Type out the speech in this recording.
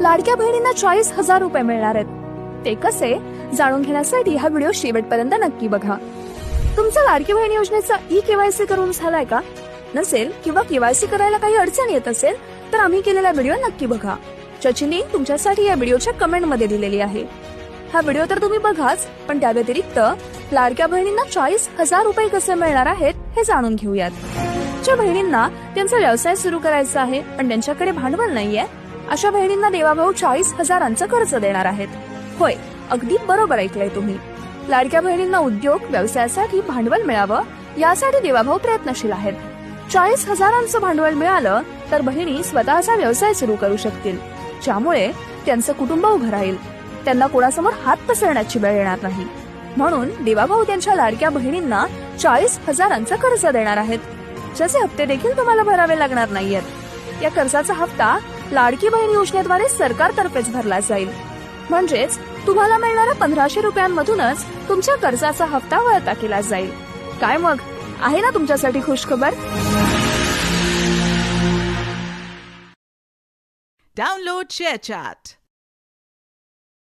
लाडक्या बहिणींना 40,000 रुपये मिळणार आहेत. ते कसे जाणून घेण्यासाठी हा व्हिडिओ शेवटपर्यंत नक्की बघा. तुमचा लाडकी बहीण योजनेचा KYC करून झालाय का? नसेल किंवा KYC करायला काही अडचण येत असेल तर आम्ही केलेला व्हिडिओ नक्की बघा, ज्याची लिंक तुमच्यासाठी या व्हिडिओच्या कमेंट मध्ये दिलेली आहे. हा व्हिडिओ तर तुम्ही बघाच, पण त्या व्यतिरिक्त लाडक्या बहिणींना 40,000 रुपये कसे मिळणार आहेत हे जाणून घेऊयात. ज्या बहिणींना त्यांचा व्यवसाय सुरू करायचा आहे पण त्यांच्याकडे भांडवल नाहीये, अशा बहिणींना देवाभाऊ 40,000चं कर्ज देणार आहेत. होय, अगदी बरोबर ऐकलंय तुम्ही. लाडक्या बहिणींना उद्योग व्यवसायासाठी भांडवल मिळावं यासाठी देवाभाऊ प्रयत्नशील आहेत. 40,000चं भांडवल मिळालं तर बहिणी स्वतःचा व्यवसाय सुरू करू शकतील, ज्यामुळे त्यांचं कुटुंब उभं राहील. त्यांना कोणासमोर हात पसरण्याची वेळ येणार नाही. म्हणून देवाभाऊ त्यांच्या लाडक्या बहिणींना 40,000चं कर्ज देणार आहेत, ज्याचे हप्ते देखील तुम्हाला भरावे लागणार नाहीयेत. या कर्जाचा हप्ता लाडकी बहीण योजनेद्वारे सरकारतर्फेच भरला जाईल. म्हणजेच तुम्हाला मिळणाऱ्या 1,500 रुपयांमधूनच तुमच्या कर्जाचा हप्ता वळता केला जाईल. काय मग, आहे ना तुमच्यासाठी खुशखबर? Download ShareChat.